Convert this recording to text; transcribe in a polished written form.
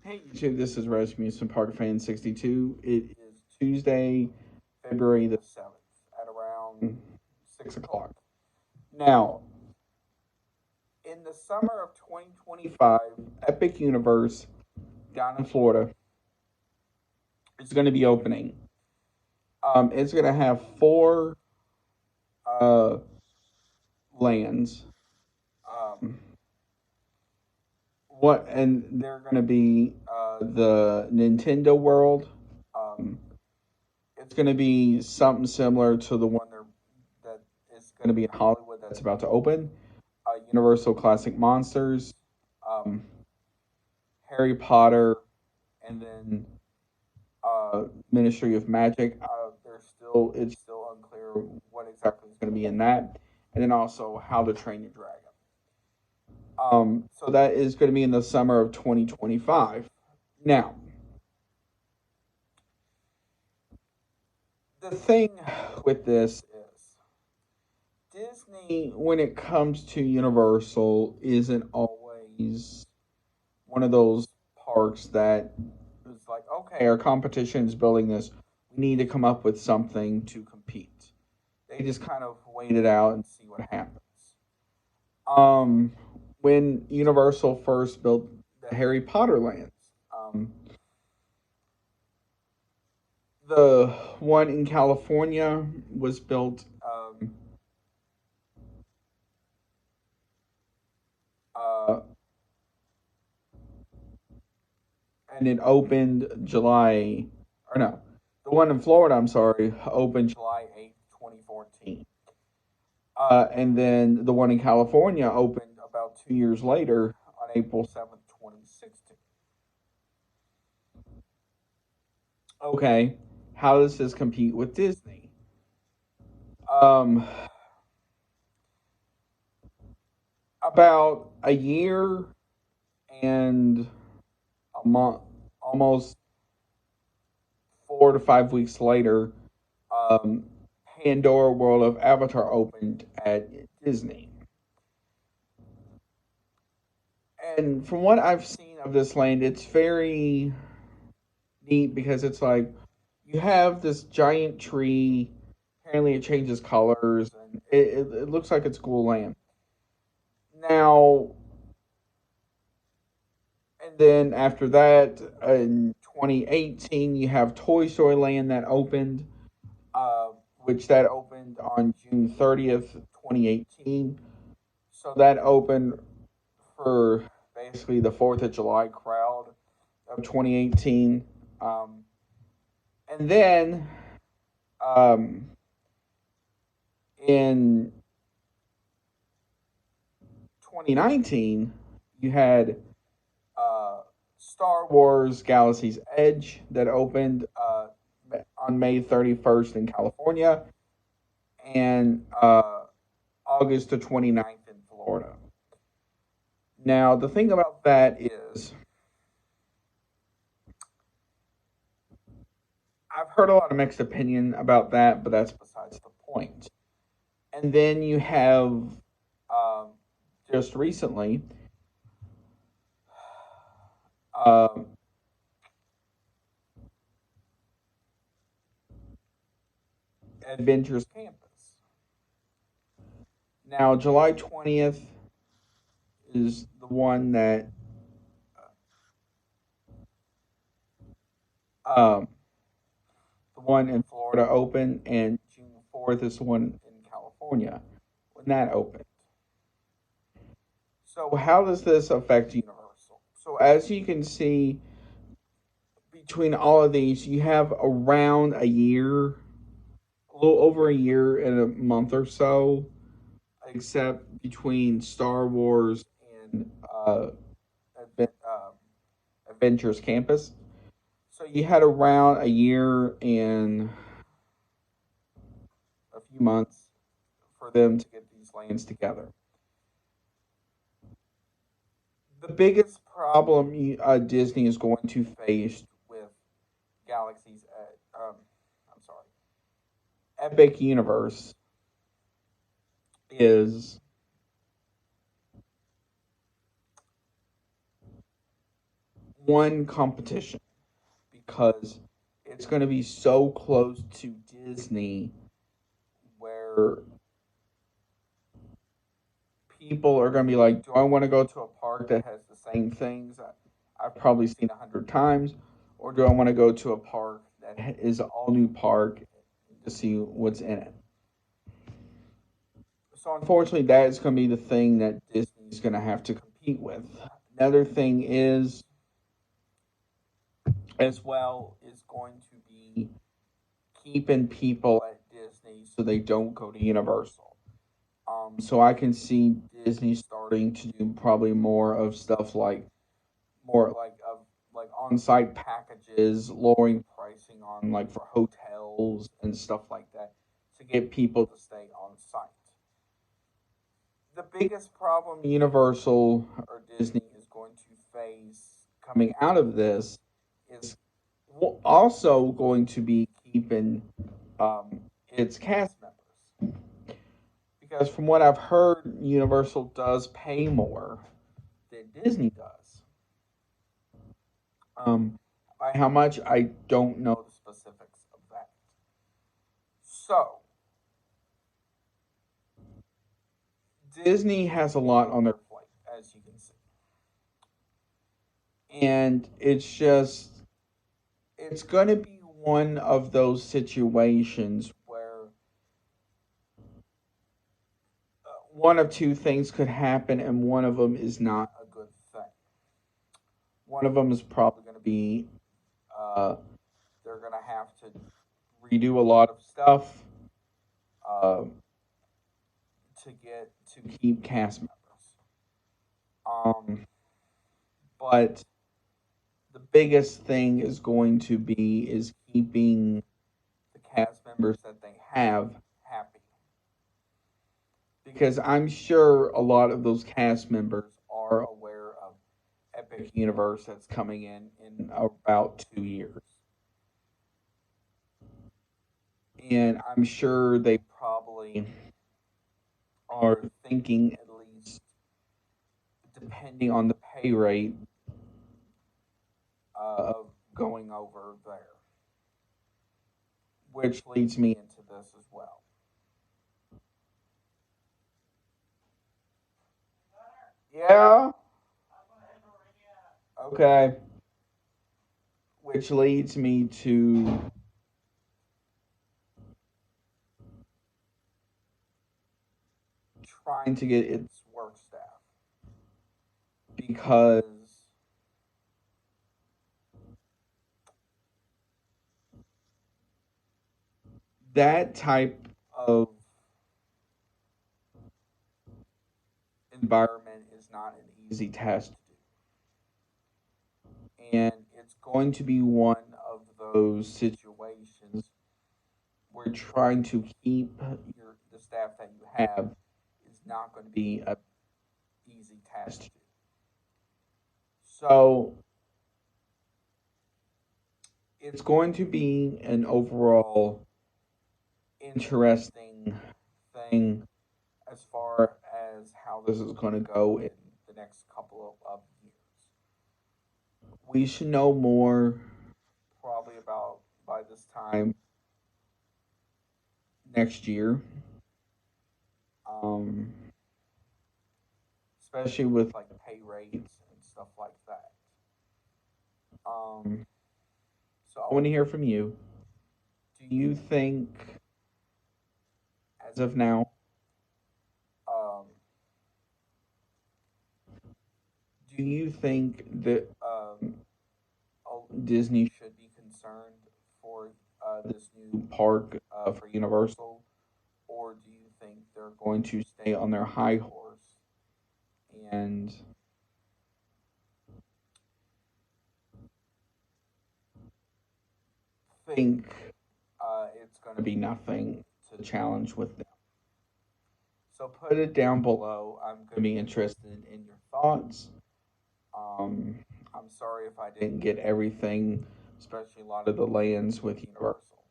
Hey YouTube, this is Rasmussen Park Fan 62. It is Tuesday, February the 7th at around 6 o'clock. Now, in the summer of 2025, Epic Universe down in Florida is going to be opening. It's going to have four uh, lands. Um, and they're going to be the Nintendo World. Um, it's going to be something similar to the one that is going to be in Hollywood that's about to open. Universal Classic Monsters, um, Harry Potter, and then Ministry of Magic. It's still unclear what exactly is going to be in that, and then also How to Train Your Dragon. So that is going to be in the summer of 2025. Now, the thing with this is Disney, when it comes to Universal, isn't always one of those parks that is like, okay, our competition is building this. We need to come up with something to compete. They just kind of wait it out and see what happens. Um, when Universal first built the Harry Potter lands, um, the one in California was built uh, and it opened July, or no, the one in Florida, I'm sorry, opened July 8th, 2014. And then the one in California opened about 2 years later on April 7th, 2016. Okay, how does this compete with Disney? Um, about a year and a month, almost 4 to 5 weeks later, um, Pandora World of Avatar opened at Disney. And from what I've seen of this land, it's very neat because it's like you have this giant tree. Apparently, it changes colors, and it looks like it's cool land. Now, and then after that, in 2018, you have Toy Story Land that opened, uh, which that opened on June 30th, 2018. So that opened for basically the 4th of July crowd of 2018. And then um, in 2019, you had Star Wars Galaxy's Edge that opened on May 31st in California and August the 29th in Florida. Now, the thing about that is, I've heard a lot of mixed opinion about that, but that's besides the point. And then you have um, just recently um, Adventures Campus. Now, July 20th is the one that um, the one in Florida opened, and June 4th is the one in California when that opened. So, how does this affect Universal? So, as you can see, between all of these, you have around a year, a little over a year and a month or so, except between Star Wars and Adventures Campus. So you had around a year and a few months for them to get these lands together. The biggest problem Disney is going to face with Galaxy's, I'm sorry, Epic Universe is one competition because it's going to be so close to Disney where people are going to be like, do I want to go to a park that has the same things I've probably seen 100 times, or do I want to go to a park that is an all new park to see what's in it? So unfortunately, that is going to be the thing that Disney's going to have to compete with. Another thing is, as well, is going to be keeping people at Disney so they don't go to Universal. So I can see Disney starting to do probably more of stuff like more like on-site packages, lowering pricing on like for hotels and stuff like that to get people to stay on site. The biggest problem Universal or Disney is going to face coming out of this is also going to be keeping its cast members. Because from what I've heard, Universal does pay more than Disney does. By how much, I don't know the specifics of that. So, Disney has a lot on their plate, as you can see. And it's going to be one of those situations where one of two things could happen, and one of them is not a good thing. One of them is probably going to be uh, they're going to have to redo a lot of stuff uh, to keep cast members. Um, but the biggest thing is going to be is keeping the cast members that they have happy, because I'm sure a lot of those cast members are aware of Epic Universe that's coming in about 2 years, and I'm sure they probably are thinking, at least depending on the pay rate of going over there, which leads me into this as well. Yeah. Okay. Which leads me to trying to get its work staff, because that type of environment is not an easy task to do. And it's going to be one of those situations where trying to keep the staff that you have is not going to be a easy task to do. So it's going to be an overall interesting thing as far as how this is going to go in the next couple of years. We should know more probably about by this time next year, um, especially with like pay rates and stuff like that. Um, so I want to hear from you. Do you think, as of now, um, do you think that Disney should be concerned for this new park for Universal, or do you think they're going to stay on their high horse and think it's going to be nothing to challenge with them? So put it down below. I'm going to be interested in your thoughts. Um, I'm sorry if I didn't get everything, especially a lot of the lands with Universal.